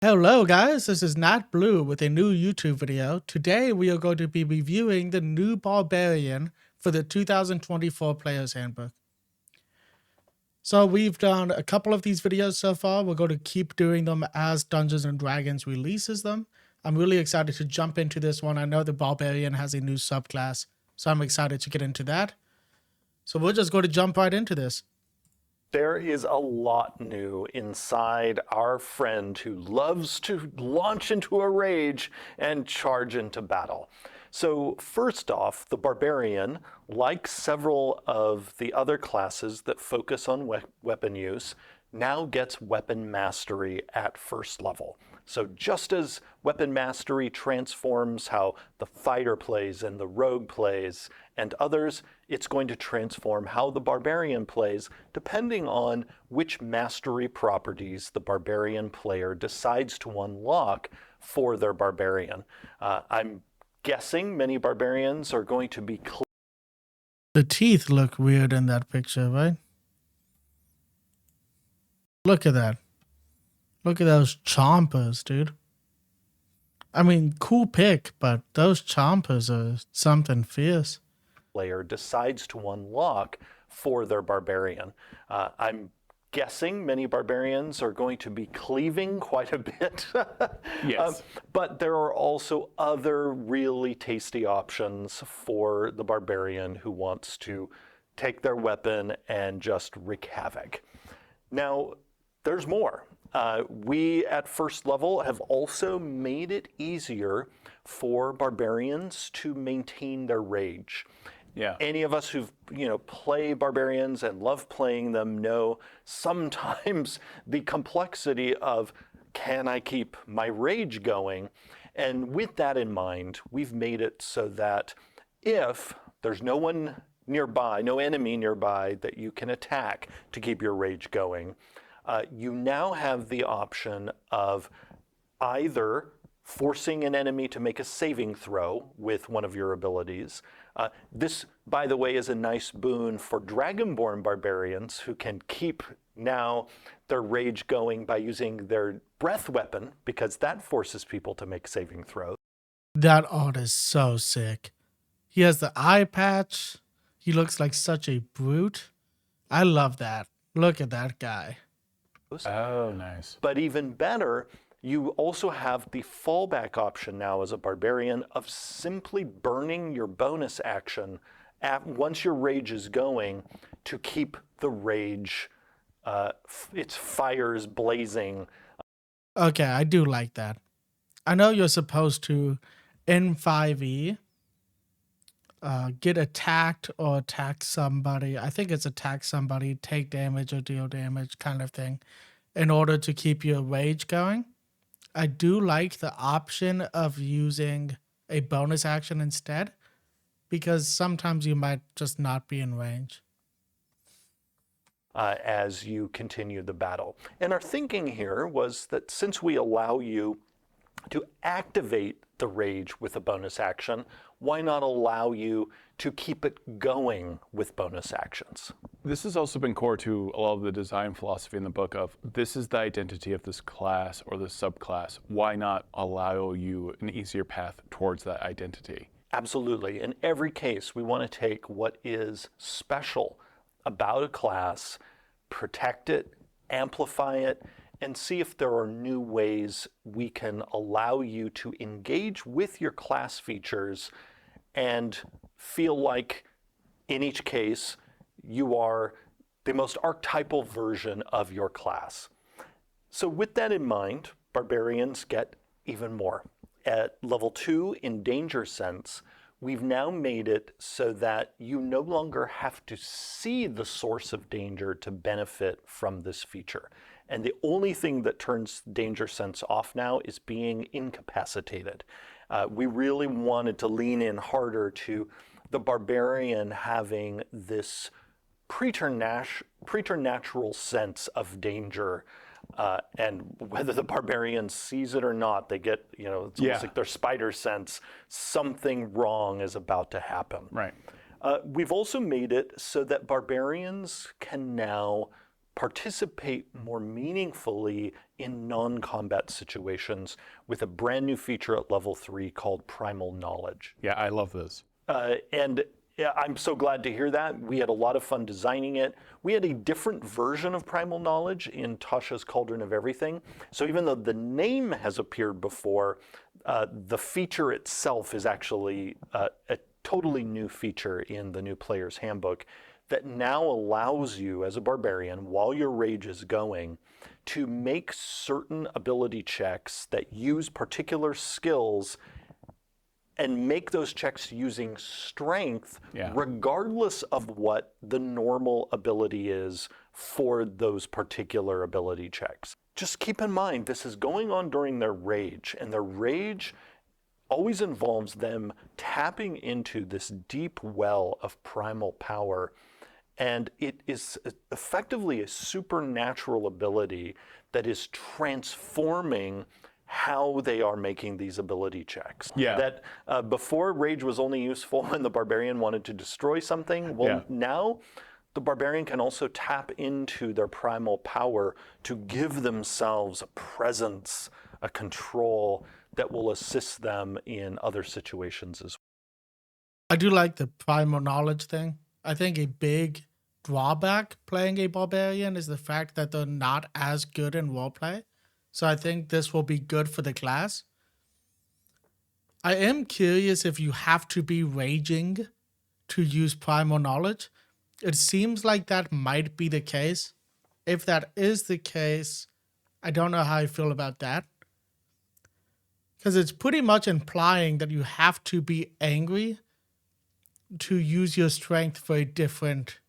Hello guys, this is Nat Blue with a new YouTube video. Today we are going to be reviewing the new Barbarian for the 2024 Player's Handbook. So we've done a couple of these videos so far. We're going to keep doing them as Dungeons & Dragons releases them. I'm really excited to jump into this one. I know the Barbarian has a new subclass, so I'm excited to get into that. So we're just going to jump right into this. There is a lot new inside our friend who loves to launch into a rage and charge into battle. So first off, the Barbarian, like several of the other classes that focus on weapon use, now gets weapon mastery at first level. So just as weapon mastery transforms how the fighter plays and the rogue plays and others, it's going to transform how the barbarian plays depending on which mastery properties the barbarian player decides to unlock for their barbarian. I'm guessing many barbarians are going to be The teeth look weird in that picture, right? Look at that. Look at those chompers, dude. I mean, cool pick, but those chompers are something fierce. player decides to unlock for their barbarian. I'm guessing many barbarians are going to be cleaving quite a bit. Yes. But there are also other really tasty options for the barbarian who wants to take their weapon and just wreak havoc. Now, there's more. We at first level have also made it easier for barbarians to maintain their rage. Yeah. Any of us who've play barbarians and love playing them know sometimes the complexity of, can I keep my rage going? And with that in mind, we've made it so that if there's no one nearby, no enemy nearby that you can attack to keep your rage going, you now have the option of either forcing an enemy to make a saving throw with one of your abilities. This, by the way, is a nice boon for Dragonborn barbarians who can keep now their rage going by using their breath weapon, because that forces people to make saving throws. That art is so sick. He has the eye patch. He looks like such a brute. I love that. Look at that guy. Oh, nice. But even better, you also have the fallback option now as a barbarian of simply burning your bonus action once your rage is going to keep the rage, its fires blazing. Okay, I do like that. I know you're supposed to, in 5e, get attacked or attack somebody. I think it's attack somebody, take damage or deal damage kind of thing in order to keep your rage going. I do like the option of using a bonus action instead, because sometimes you might just not be in range. As you continue the battle. And our thinking here was that since we allow you to activate the rage with a bonus action, why not allow you to keep it going with bonus actions? This has also been core to a lot of the design philosophy in the book of, this is the identity of this class or this subclass. Why not allow you an easier path towards that identity? Absolutely. In every case, we want to take what is special about a class, protect it, amplify it, and see if there are new ways we can allow you to engage with your class features and feel like, in each case, you are the most archetypal version of your class. So with that in mind, barbarians get even more. At level 2 in danger sense, we've now made it so that you no longer have to see the source of danger to benefit from this feature. And the only thing that turns danger sense off now is being incapacitated. We really wanted to lean in harder to the barbarian having this preternatural sense of danger. And whether the barbarian sees it or not, they get, it's almost like their spider sense, something wrong is about to happen. Right. We've also made it so that barbarians can now participate more meaningfully in non-combat situations with a brand new feature at level 3 called Primal Knowledge. Yeah, I love this. And yeah, I'm so glad to hear that. We had a lot of fun designing it. We had a different version of Primal Knowledge in Tasha's Cauldron of Everything. So even though the name has appeared before, the feature itself is actually a totally new feature in the new player's handbook that now allows you as a barbarian, while your rage is going, to make certain ability checks that use particular skills and make those checks using strength, regardless of what the normal ability is for those particular ability checks. Just keep in mind, this is going on during their rage, and their rage always involves them tapping into this deep well of primal power. And it is effectively a supernatural ability that is transforming how they are making these ability checks. Yeah. That before rage was only useful when the barbarian wanted to destroy something. Well, now the barbarian can also tap into their primal power to give themselves a presence, a control that will assist them in other situations as well. I do like the primal knowledge thing. I think a big drawback playing a barbarian is the fact that they're not as good in roleplay. So I think this will be good for the class. I am curious if you have to be raging to use primal knowledge. It seems like that might be the case. If that is the case, I don't know how I feel about that. Because it's pretty much implying that you have to be angry to use your strength for a different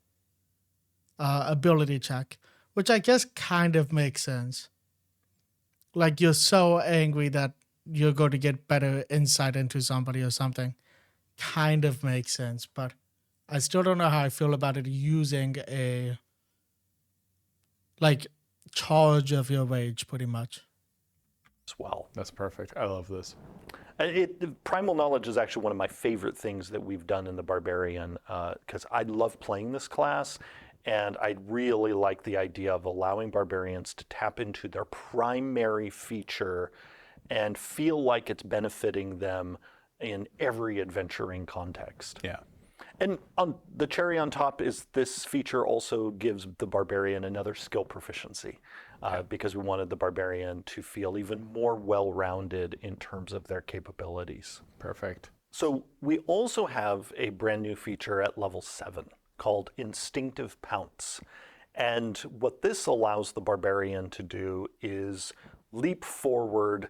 ability check, which I guess kind of makes sense. Like you're so angry that you're going to get better insight into somebody or something. Kind of makes sense, but I still don't know how I feel about it using a charge of your rage pretty much. As well. That's perfect. I love this. Primal Knowledge is actually one of my favorite things that we've done in the Barbarian, because I love playing this class, and I really like the idea of allowing barbarians to tap into their primary feature and feel like it's benefiting them in every adventuring context. Yeah. And on the cherry on top is this feature also gives the barbarian another skill proficiency, because we wanted the barbarian to feel even more well-rounded in terms of their capabilities. Perfect. So we also have a brand new feature at level 7 called Instinctive Pounce. And what this allows the barbarian to do is leap forward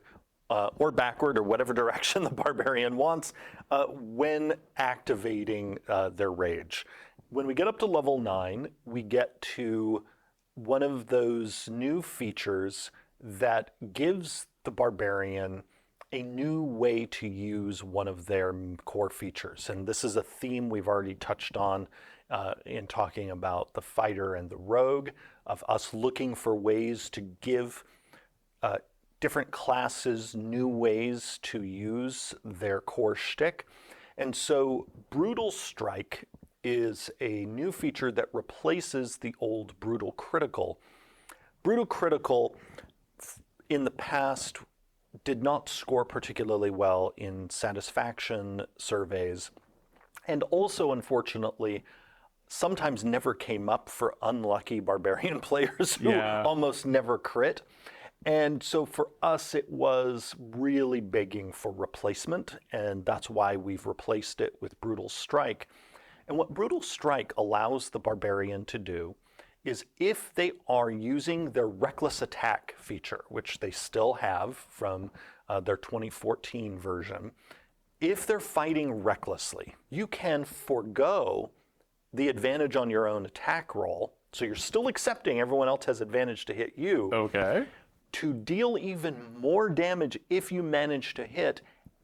or backward or whatever direction the barbarian wants when activating their rage. When we get up to level 9, we get to one of those new features that gives the barbarian a new way to use one of their core features. And this is a theme we've already touched on in talking about the fighter and the rogue, of us looking for ways to give different classes new ways to use their core shtick. And so Brutal Strike is a new feature that replaces the old Brutal Critical. Brutal Critical in the past did not score particularly well in satisfaction surveys, and also, unfortunately, sometimes never came up for unlucky barbarian players who almost never crit. And so for us, it was really begging for replacement, and that's why we've replaced it with Brutal Strike. And what Brutal Strike allows the barbarian to do is, if they are using their Reckless Attack feature, which they still have from their 2014 version, if they're fighting recklessly, you can forego the advantage on your own attack roll, so you're still accepting everyone else has advantage to hit you. Okay. To deal even more damage if you manage to hit,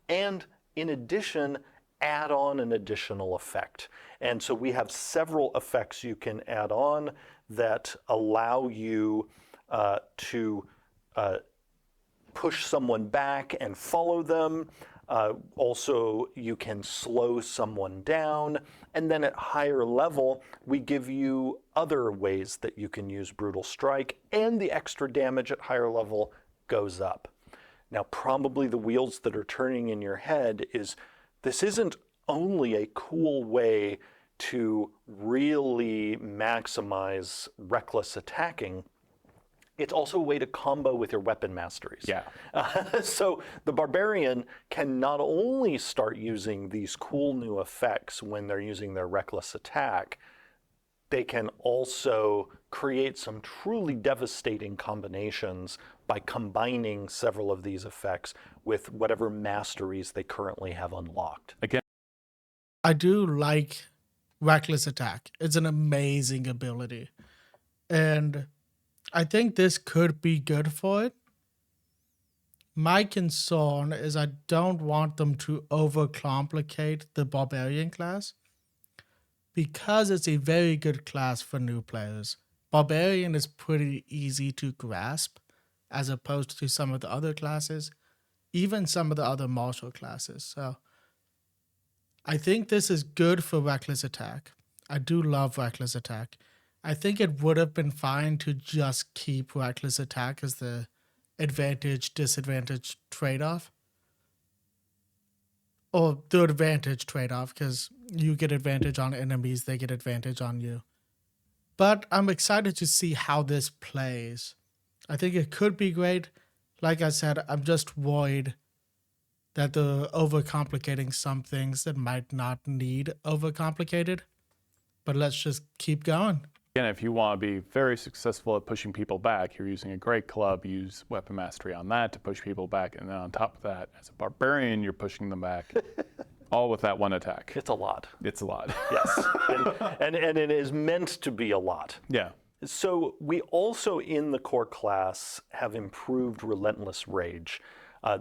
and in addition, add on an additional effect. And so we have several effects you can add on that allow you to push someone back and follow them. Also, you can slow someone down. And then at higher level, we give you other ways that you can use Brutal Strike, and the extra damage at higher level goes up. Now, probably the wheels that are turning in your head is this isn't only a cool way to really maximize reckless attacking, it's also a way to combo with your weapon masteries. Yeah. So the Barbarian can not only start using these cool new effects when they're using their reckless attack, they can also create some truly devastating combinations by combining several of these effects with whatever masteries they currently have unlocked. Again, I do like reckless attack. It's an amazing ability. And I think this could be good for it. My concern is I don't want them to overcomplicate the Barbarian class because it's a very good class for new players. Barbarian is pretty easy to grasp as opposed to some of the other classes, even some of the other martial classes. So I think this is good for reckless attack. I do love reckless attack. I think it would have been fine to just keep reckless attack as the advantage disadvantage trade-off, or the advantage trade-off, because you get advantage on enemies, they get advantage on you. But I'm excited to see how this plays. I think it could be great. Like I said, I'm just worried that they're overcomplicating some things that might not need overcomplicated. But let's just keep going. again, if you want to be very successful at pushing people back, you're using a great club, use weapon mastery on that to push people back. And then on top of that, as a barbarian, you're pushing them back. All with that one attack. It's a lot. It's a lot. Yes. and it is meant to be a lot. Yeah. So we also in the core class have improved Relentless Rage.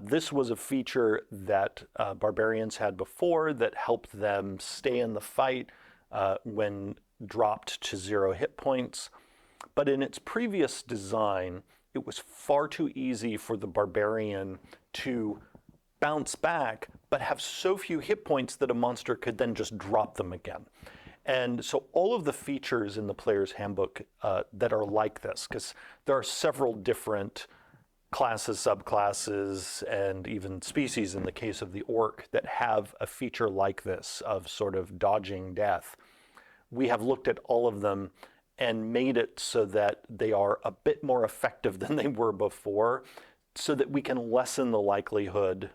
This was a feature that barbarians had before that helped them stay in the fight when dropped to 0 hit points. But in its previous design, it was far too easy for the barbarian to bounce back, but have so few hit points that a monster could then just drop them again. And so all of the features in the player's handbook that are like this, because there are several different classes, subclasses, and even species in the case of the orc that have a feature like this of sort of dodging death. We have looked at all of them and made it so that they are a bit more effective than they were before, so that we can lessen the likelihood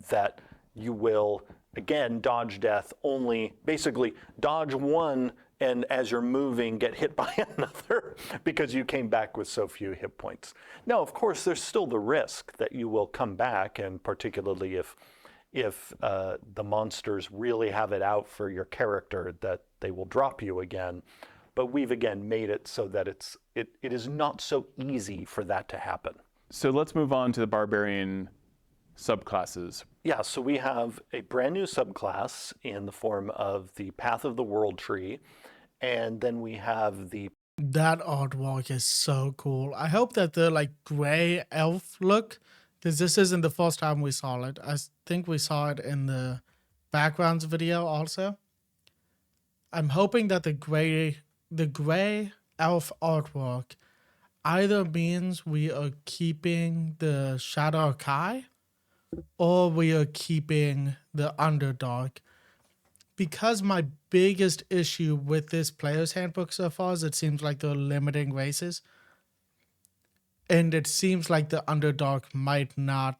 that you will, again, dodge death only, basically dodge one and as you're moving get hit by another because you came back with so few hit points. Now, of course, there's still the risk that you will come back, and particularly if the monsters really have it out for your character, that they will drop you again. But we've again made it so that it is not so easy for that to happen. So let's move on to the barbarian subclasses. Yeah, so we have a brand new subclass in the form of the Path of the World Tree, and then we have the... That artwork is so cool. I hope that the like gray elf look, because this isn't the first time we saw it. I think we saw it in the backgrounds video also. I'm hoping that the gray elf artwork either means we are keeping the Shadow Kai, or we are keeping the Underdark. Because my biggest issue with this player's handbook so far is it seems like they're limiting races. And it seems like the Underdark might not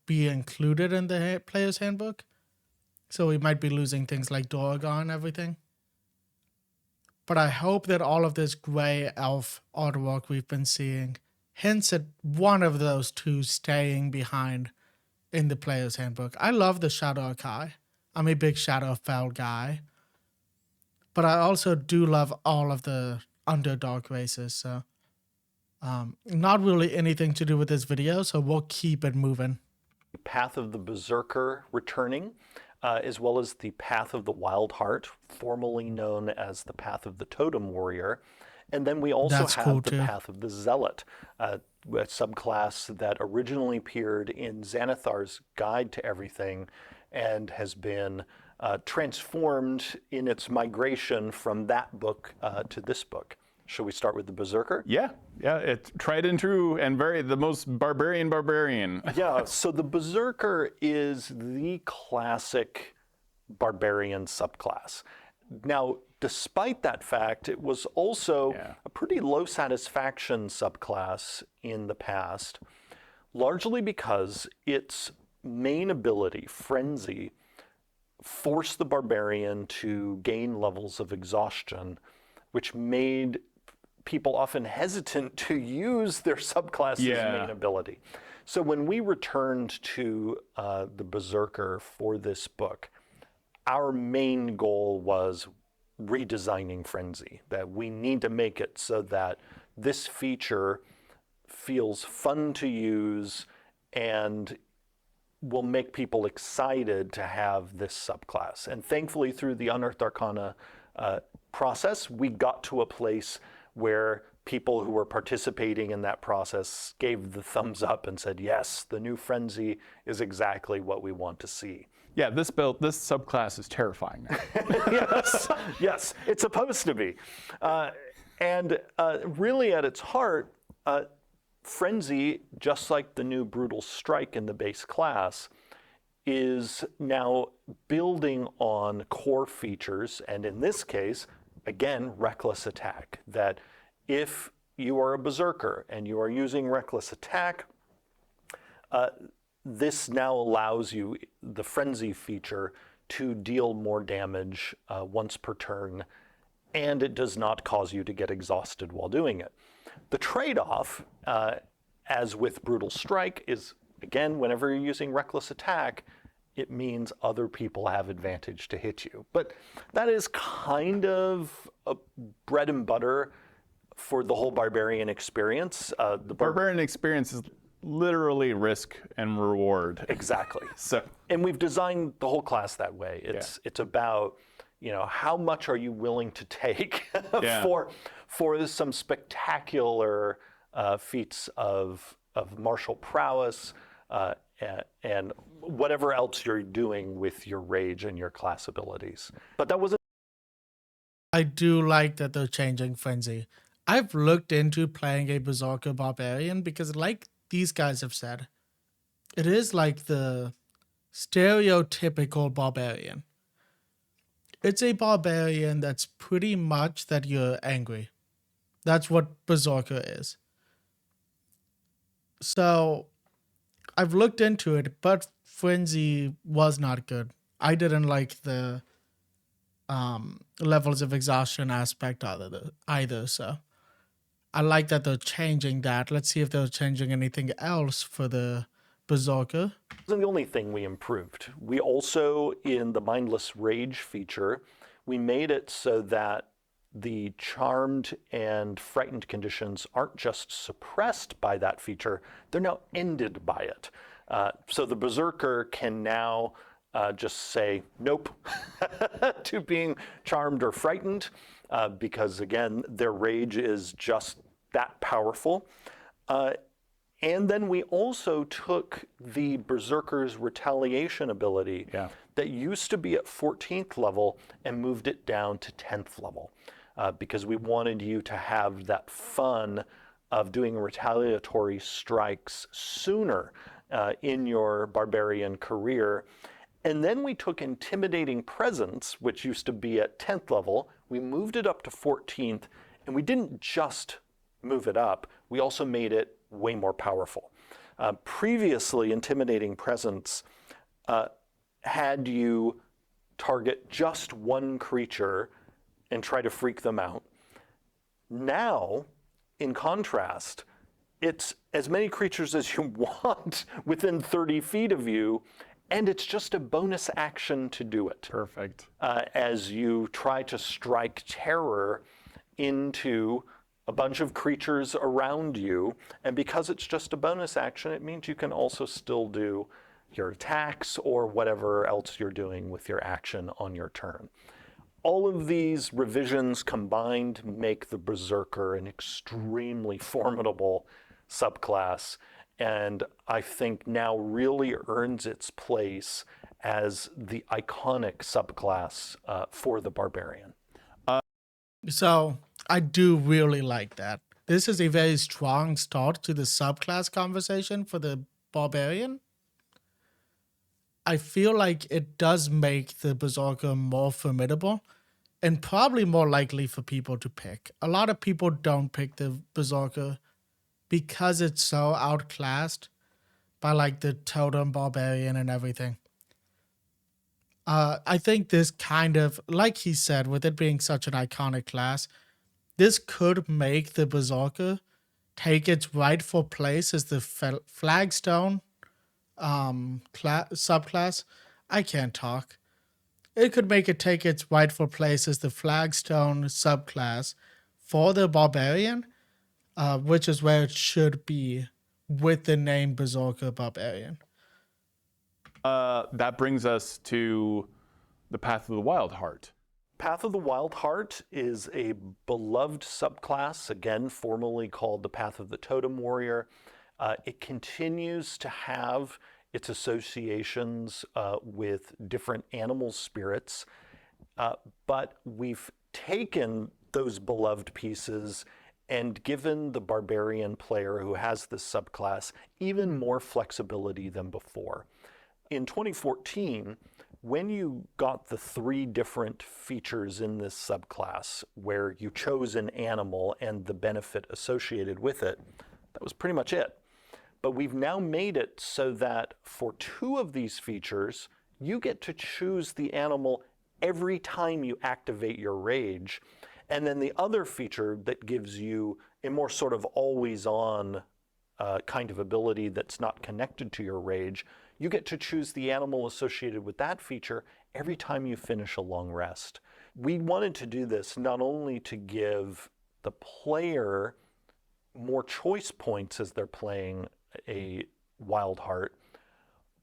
be included in the player's handbook. So we might be losing things like Dorgar and everything. But I hope that all of this gray elf artwork we've been seeing hints at one of those two staying behind in the player's handbook. I love the Shadow Kai. I'm a big Shadowfell guy. But I also do love all of the Underdark races. So not really anything to do with this video, so we'll keep it moving. Path of the Berserker returning, as well as the Path of the Wild Heart, formerly known as the Path of the Totem Warrior. And then we also That's have cool the too. Path of the Zealot, a subclass that originally appeared in Xanathar's Guide to Everything and has been transformed in its migration from that book to this book. Shall we start with the Berserker? Yeah, it's tried and true and the most barbarian. Yeah, so the Berserker is the classic barbarian subclass. Now, despite that fact, it was also a pretty low satisfaction subclass in the past, largely because its main ability, Frenzy, forced the barbarian to gain levels of exhaustion, which made people often hesitant to use their subclass's main ability. So when we returned to the Berserker for this book, our main goal was redesigning Frenzy, that we need to make it so that this feature feels fun to use and will make people excited to have this subclass. And thankfully, through the Unearthed Arcana process, we got to a place where people who were participating in that process gave the thumbs up and said, yes, the new Frenzy is exactly what we want to see. Yeah, this subclass is terrifying now. Yes, it's supposed to be. And really at its heart, Frenzy, just like the new Brutal Strike in the base class, is now building on core features, and in this case, again, Reckless Attack. That if you are a Berserker and you are using Reckless Attack, this now allows you, the Frenzy feature, to deal more damage once per turn, and it does not cause you to get exhausted while doing it. The trade-off, as with Brutal Strike, is, again, whenever you're using Reckless Attack, it means other people have advantage to hit you. But that is kind of a bread and butter for the whole Barbarian experience. The Barbarian experience is literally risk and reward. Exactly. So, and we've designed the whole class that way. It's about, how much are you willing to take for some spectacular feats of martial prowess and whatever else you're doing with your rage and your class abilities. But that wasn't. I do like that they're changing Frenzy. I've looked into playing a Berserker Barbarian because, like these guys have said, it is like the stereotypical Barbarian. It's a Barbarian that's pretty much that you're angry. That's what Berserker is. So I've looked into it, but Frenzy was not good. I didn't like the levels of exhaustion aspect either. So I like that they're changing that. Let's see if they're changing anything else for the Berserker. Wasn't the only thing we improved. We also, in the Mindless Rage feature, we made it so that the charmed and frightened conditions aren't just suppressed by that feature, they're now ended by it. So the Berserker can now just say nope to being charmed or frightened, because again, their rage is just that powerful. And then we also took the Berserker's retaliation ability that used to be at 14th level and moved it down to 10th level, because we wanted you to have that fun of doing retaliatory strikes sooner in your Barbarian career. And then we took Intimidating Presence, which used to be at 10th level, we moved it up to 14th, and we didn't just move it up, we also made it way more powerful. Previously, Intimidating Presence had you target just one creature and try to freak them out. Now, in contrast, it's as many creatures as you want within 30 feet of you, and it's just a bonus action to do it. Perfect. As you try to strike terror into a bunch of creatures around you, and because it's just a bonus action, it means you can also still do your attacks or whatever else you're doing with your action on your turn. All of these revisions combined make the Berserker an extremely formidable subclass, and I think now really earns its place as the iconic subclass for the Barbarian. So I do really like that. This is a very strong start to the subclass conversation for the Barbarian. I feel like it does make the Berserker more formidable and probably more likely for people to pick. A lot of people don't pick the Berserker because it's so outclassed by like the Totem Barbarian and everything. I think this kind of, like he said, with it being such an iconic class, this could make the Berserker take its rightful place as the flagstone subclass. I can't talk. It could make it take its rightful place as the flagstone subclass for the Barbarian, which is where it should be with the name Berserker Barbarian. That brings us to the Path of the Wild Heart. Path of the Wild Heart is a beloved subclass, again, formerly called the Path of the Totem Warrior. It continues to have its associations with different animal spirits, but we've taken those beloved pieces and given the Barbarian player who has this subclass even more flexibility than before. In 2014, when you got the 3 different features in this subclass, where you chose an animal and the benefit associated with it, that was pretty much it. But we've now made it so that for 2 of these features, you get to choose the animal every time you activate your rage. And then the other feature that gives you a more sort of always-on kind of ability that's not connected to your rage, you get to choose the animal associated with that feature every time you finish a long rest. We wanted to do this not only to give the player more choice points as they're playing a Wild Heart,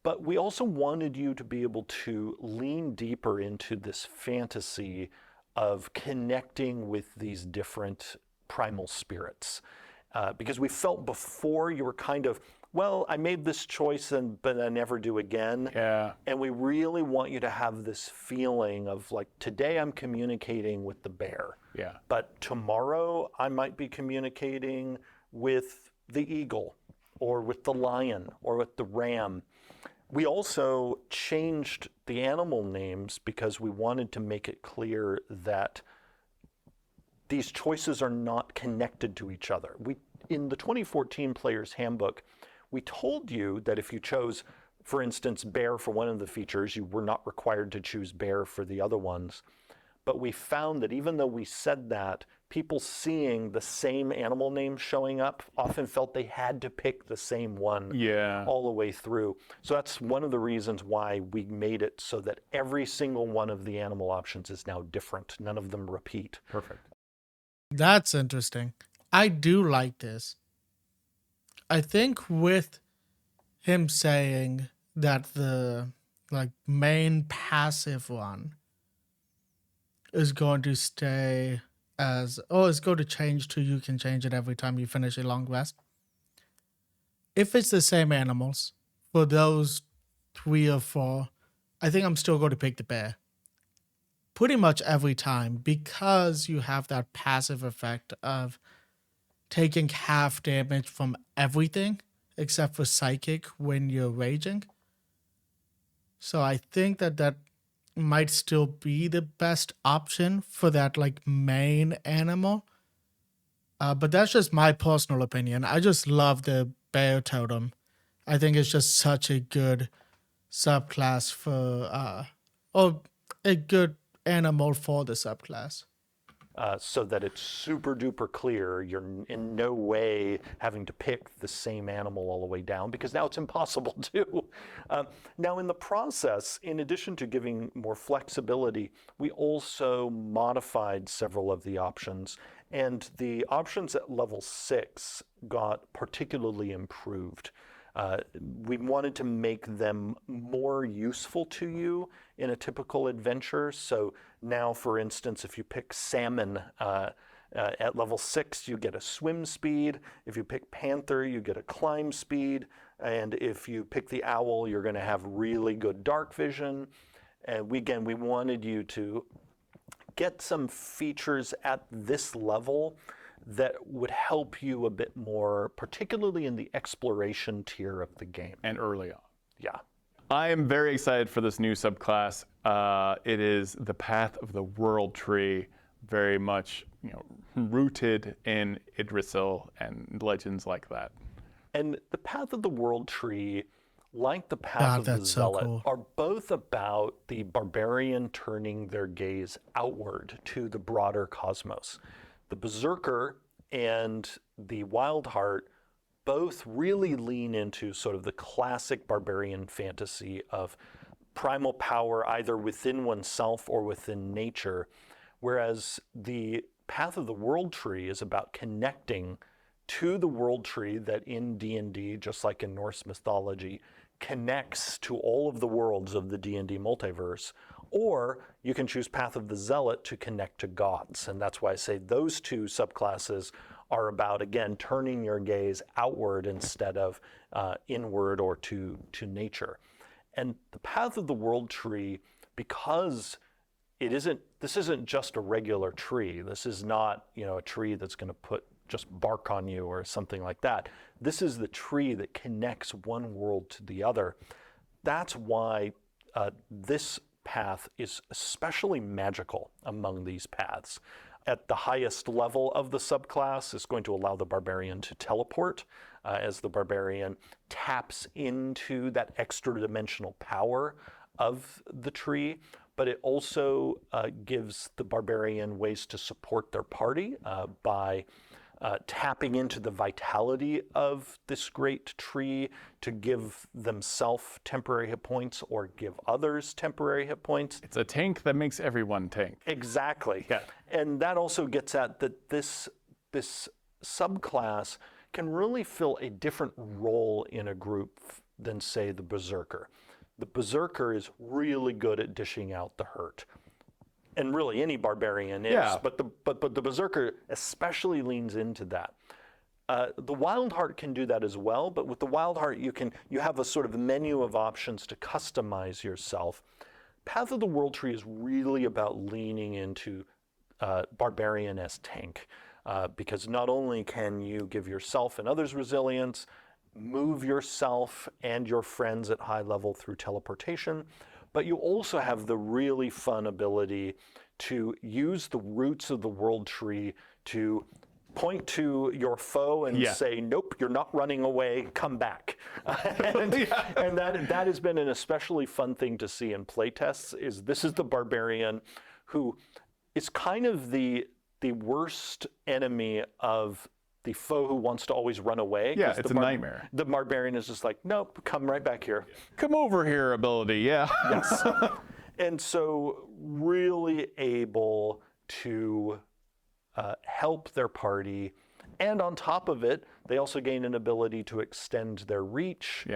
but we also wanted you to be able to lean deeper into this fantasy of connecting with these different primal spirits. Because we felt before you were kind of, well, I made this choice, but I never do again. Yeah. And we really want you to have this feeling of like, today I'm communicating with the bear. Yeah. But tomorrow I might be communicating with the eagle or with the lion or with the ram. We also changed the animal names because we wanted to make it clear that these choices are not connected to each other. In the 2014 Player's Handbook, we told you that if you chose, for instance, bear for one of the features, you were not required to choose bear for the other ones. But we found that even though we said that, people seeing the same animal name showing up often felt they had to pick the same one all the way through. So that's one of the reasons why we made it so that every single one of the animal options is now different. None of them repeat. Perfect. That's interesting. I do like this. I think with him saying that the main passive one is going to stay as, it's going to change to you can change it every time you finish a long rest. If it's the same animals for those 3 or 4, I think I'm still going to pick the bear. Pretty much every time, because you have that passive effect of taking half damage from everything except for psychic when you're raging. So I think that might still be the best option for that main animal. But that's just my personal opinion. I just love the bear totem. I think it's just such a good subclass for or a good animal for the subclass. So that it's super duper clear you're in no way having to pick the same animal all the way down, because now it's impossible to. Now in the process, in addition to giving more flexibility, we also modified several of the options, and the options at level 6 got particularly improved. We wanted to make them more useful to you in a typical adventure. So now, for instance, if you pick Salmon at level 6, you get a swim speed. If you pick Panther, you get a climb speed. And if you pick the Owl, you're going to have really good dark vision. And we wanted you to get some features at this level that would help you a bit more, particularly in the exploration tier of the game. And early on. Yeah. I am very excited for this new subclass. It is the Path of the World Tree, very much rooted in Idrisil and legends like that. And the Path of the World Tree, like the Path of the Zealot, are both about the barbarian turning their gaze outward to the broader cosmos. The Berserker and the Wildheart both really lean into sort of the classic barbarian fantasy of primal power either within oneself or within nature, whereas the Path of the World Tree is about connecting to the World Tree that in D&D, just like in Norse mythology, connects to all of the worlds of the D&D multiverse. Or you can choose Path of the Zealot to connect to gods. And that's why I say those two subclasses are about, again, turning your gaze outward instead of inward or to nature. And the Path of the World Tree, because this isn't just a regular tree. This is not, a tree that's going to put just bark on you or something like that. This is the tree that connects one world to the other. That's why this path is especially magical among these paths. At the highest level of the subclass, it's going to allow the barbarian to teleport as the barbarian taps into that extra dimensional power of the tree, but it also gives the barbarian ways to support their party by tapping into the vitality of this great tree to give themselves temporary hit points or give others temporary hit points. It's a tank that makes everyone tank. Exactly. Yeah. And that also gets at that this subclass can really fill a different role in a group than, say, the Berserker. The Berserker is really good at dishing out the hurt. And really any barbarian is, yeah. but the Berserker especially leans into that. The Wildheart can do that as well, but with the Wildheart you have a sort of menu of options to customize yourself. Path of the World Tree is really about leaning into Barbarian as tank, because not only can you give yourself and others resilience, move yourself and your friends at high level through teleportation, but you also have the really fun ability to use the roots of the World Tree to point to your foe and say, nope, you're not running away, come back. And that has been an especially fun thing to see in playtests. This is the barbarian who is kind of the worst enemy of the foe who wants to always run away. Yeah, it's a nightmare. The barbarian is just like, nope, come right back here. Come over here ability, yeah. Yes. And so really able to help their party. And on top of it, they also gain an ability to extend their reach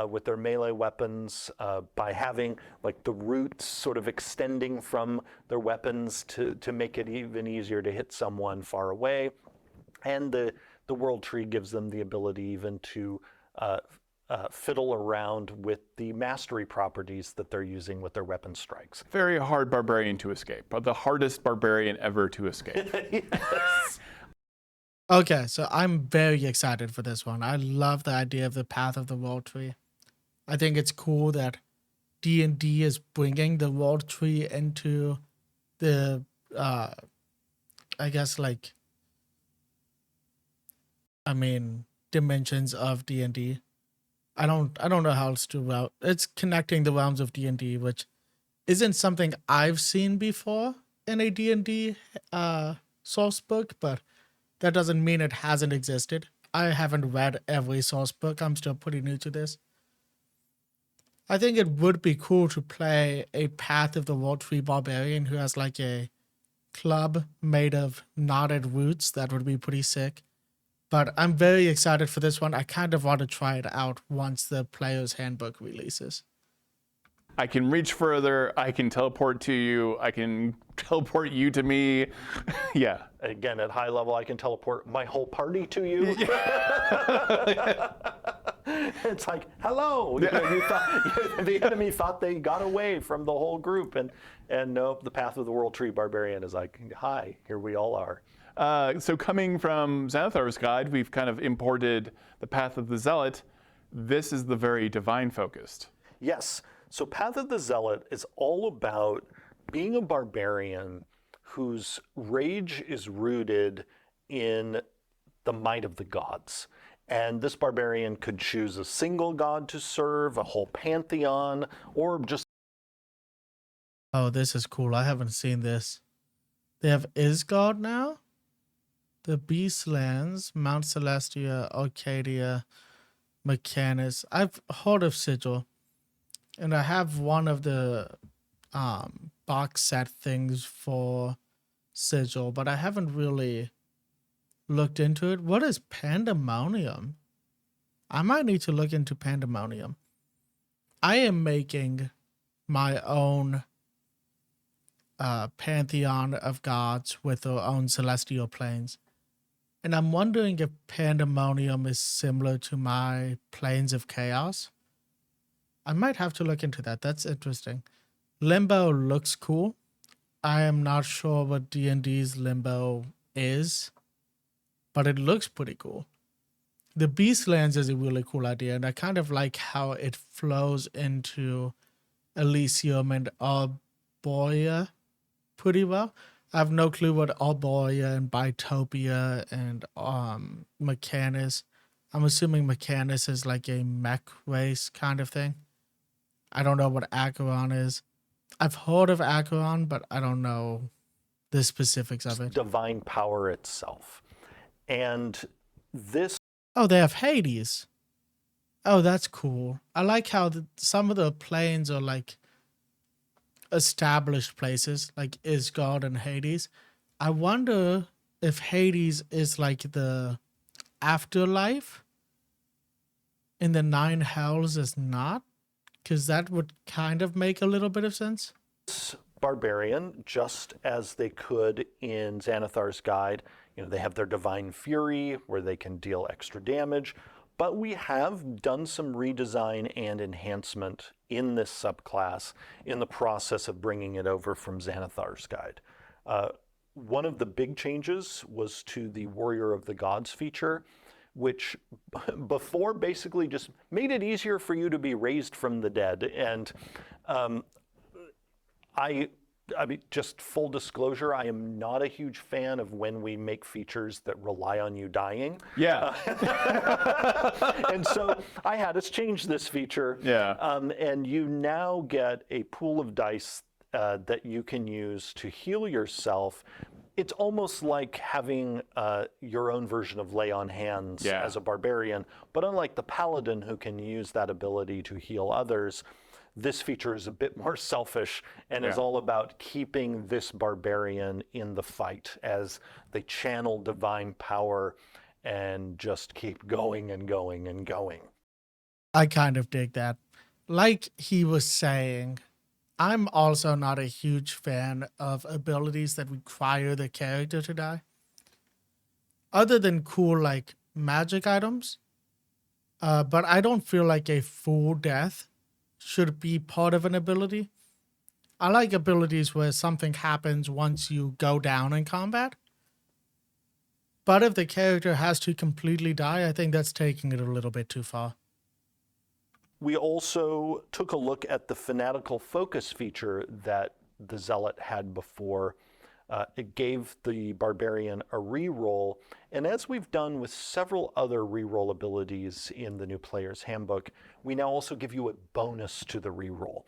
with their melee weapons by having like the roots sort of extending from their weapons to make it even easier to hit someone far away. And the World Tree gives them the ability even to fiddle around with the mastery properties that they're using with their weapon strikes. Very hard barbarian to escape, but the hardest barbarian ever to escape. Yes. Okay, so I'm very excited for this one. I love the idea of the Path of the World Tree. I think it's cool that D&D is bringing the World Tree into the, dimensions of D&D. I don't know how else to route. It's connecting the realms of D&D, which isn't something I've seen before in a D&D source book, but that doesn't mean it hasn't existed. I haven't read every source book. I'm still pretty new to this. I think it would be cool to play a Path of the World Tree barbarian who has like a club made of knotted roots. That would be pretty sick. But I'm very excited for this one. I kind of want to try it out once the player's handbook releases. I can reach further. I can teleport to you. I can teleport you to me. Yeah. Again, at high level, I can teleport my whole party to you. It's like, hello. You thought, the enemy thought they got away from the whole group, and nope, the Path of the World Tree Barbarian is like, hi, here we all are. So coming from Xanathar's Guide, we've kind of imported the Path of the Zealot. This is the very divine focused. Yes. So Path of the Zealot is all about being a barbarian whose rage is rooted in the might of the gods. And this barbarian could choose a single god to serve, a whole pantheon, or just... Oh, this is cool. I haven't seen this. They have Isgard now? The Beastlands, Mount Celestia, Arcadia, Mechanus. I've heard of Sigil. And I have one of the box set things for Sigil, but I haven't really looked into it. What is Pandemonium? I might need to look into Pandemonium. I am making my own pantheon of gods with their own celestial planes. And I'm wondering if Pandemonium is similar to my Planes of Chaos. I might have to look into that. That's interesting. Limbo looks cool. I am not sure what D&D's Limbo is, but it looks pretty cool. The Beastlands is a really cool idea, and I kind of like how it flows into Elysium and Arborea pretty well. I have no clue what Arborea and Bitopia and Mechanus. I'm assuming Mechanus is like a mech race kind of thing. I don't know what Acheron is. I've heard of Acheron, but I don't know the specifics of it. divine power itself. And this... Oh, they have Hades. Oh, that's cool. I like how some of the planes are like established places, like Isgard and Hades. I wonder if Hades is like the afterlife and the Nine Hells is not, because that would kind of make a little bit of sense. Barbarian, just as they could in Xanathar's Guide, they have their divine fury where they can deal extra damage, but we have done some redesign and enhancement in this subclass in the process of bringing it over from Xanathar's Guide. One of the big changes was to the Warrior of the Gods feature, which before basically just made it easier for you to be raised from the dead. And I mean, just full disclosure, I am not a huge fan of when we make features that rely on you dying. Yeah. And so I had us change this feature. Yeah. And you now get a pool of dice that you can use to heal yourself. It's almost like having your own version of lay on hands as a barbarian, but unlike the paladin who can use that ability to heal others, this feature is a bit more selfish and is all about keeping this barbarian in the fight as they channel divine power and just keep going and going and going. I kind of dig that. Like he was saying, I'm also not a huge fan of abilities that require the character to die. Other than cool, like, magic items. But I don't feel like a full death should be part of an ability. I like abilities where something happens once you go down in combat. But if the character has to completely die, I think that's taking it a little bit too far. We also took a look at the fanatical focus feature that the Zealot had before. It gave the Barbarian a reroll, and as we've done with several other reroll abilities in the new player's handbook, we now also give you a bonus to the reroll.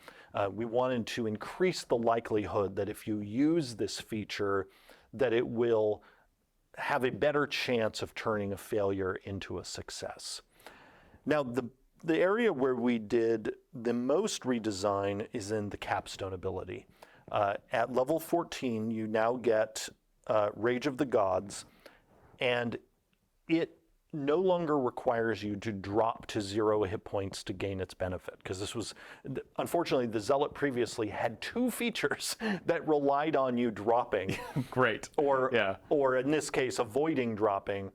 We wanted to increase the likelihood that if you use this feature, that it will have a better chance of turning a failure into a success. Now, the area where we did the most redesign is in the capstone ability. At level 14, you now get Rage of the Gods, and it no longer requires you to drop to 0 hit points to gain its benefit. Because this was, unfortunately, the Zealot previously had 2 features that relied on you dropping. Great. Or in this case, avoiding dropping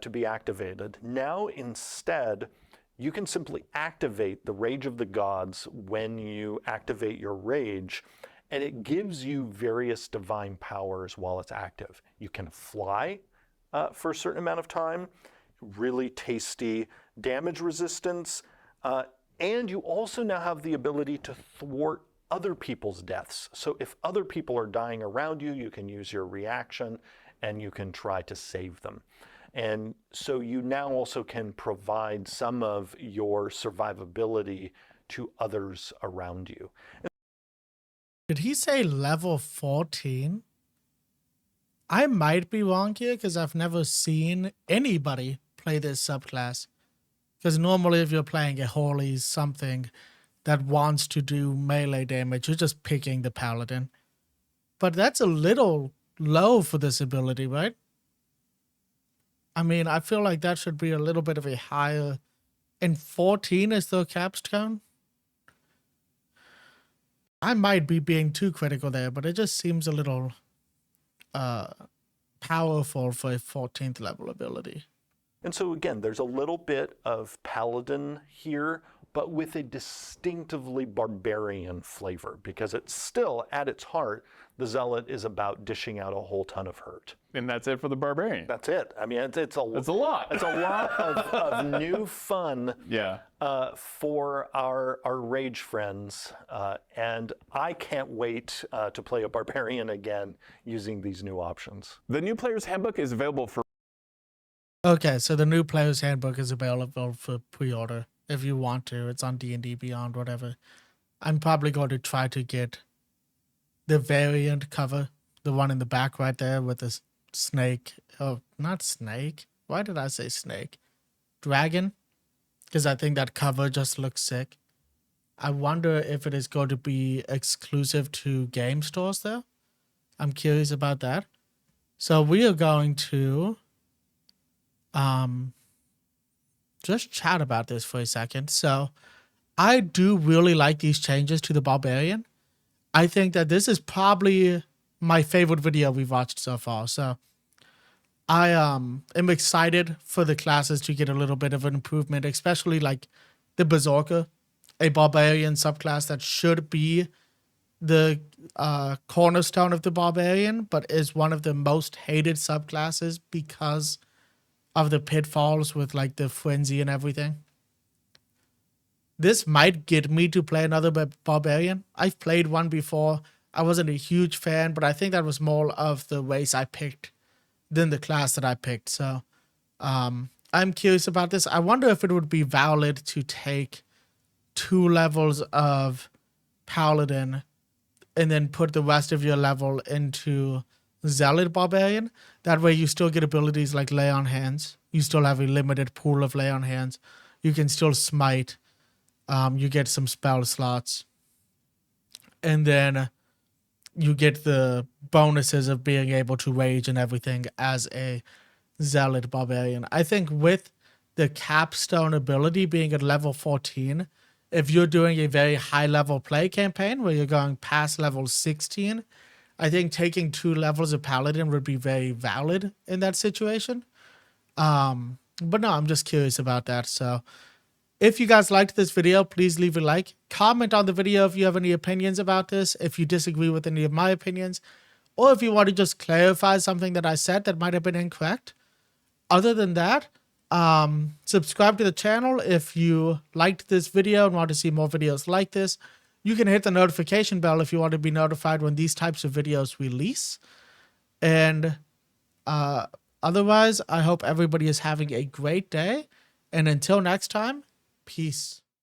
to be activated. Now, instead, you can simply activate the Rage of the Gods when you activate your Rage, and it gives you various divine powers while it's active. You can fly for a certain amount of time, really tasty damage resistance, and you also now have the ability to thwart other people's deaths. So if other people are dying around you, you can use your reaction and you can try to save them. And so you now also can provide some of your survivability to others around you. Did he say level 14? I might be wrong here because I've never seen anybody play this subclass. Because normally if you're playing a holy something that wants to do melee damage, you're just picking the paladin. But that's a little low for this ability, right? I mean, I feel like that should be a little bit of a higher. And 14 is the capstone? I might be being too critical there, but it just seems a little powerful for a 14th level ability. And so again, there's a little bit of paladin here, but with a distinctively barbarian flavor, because it's still, at its heart, the Zealot is about dishing out a whole ton of hurt. And that's it for the Barbarian. That's it. I mean, it's a lot. It's a lot of new fun for our Rage friends. And I can't wait to play a Barbarian again using these new options. The new Player's Handbook is available for... Okay, so the new Player's Handbook is available for pre-order. If you want to, it's on D&D Beyond, whatever. I'm probably going to try to get the variant cover, the one in the back right there with the snake. Oh, not snake. Why did I say snake? Dragon? Because I think that cover just looks sick. I wonder if it is going to be exclusive to game stores though. I'm curious about that. So we are going to just chat about this for a second. So I do really like these changes to the Barbarian. I think that this is probably my favorite video we've watched so far. So I am excited for the classes to get a little bit of an improvement, especially like the Berserker, a Barbarian subclass that should be the cornerstone of the Barbarian, but is one of the most hated subclasses because of the pitfalls with like the frenzy and everything. This might get me to play another Barbarian. I've played one before. I wasn't a huge fan, but I think that was more of the race I picked than the class that I picked. So I'm curious about this. I wonder if it would be valid to take 2 levels of Paladin and then put the rest of your level into Zealot Barbarian. That way you still get abilities like Lay on Hands. You still have a limited pool of Lay on Hands. You can still smite. You get some spell slots. And then you get the bonuses of being able to rage and everything as a Zealot Barbarian. I think with the capstone ability being at level 14, if you're doing a very high level play campaign where you're going past level 16, I think taking 2 levels of Paladin would be very valid in that situation. But no, I'm just curious about that. So if you guys liked this video, please leave a like. Comment on the video if you have any opinions about this, if you disagree with any of my opinions, or if you want to just clarify something that I said that might have been incorrect. Other than that, subscribe to the channel if you liked this video and want to see more videos like this. You can hit the notification bell if you want to be notified when these types of videos release. And otherwise, I hope everybody is having a great day. And until next time, peace.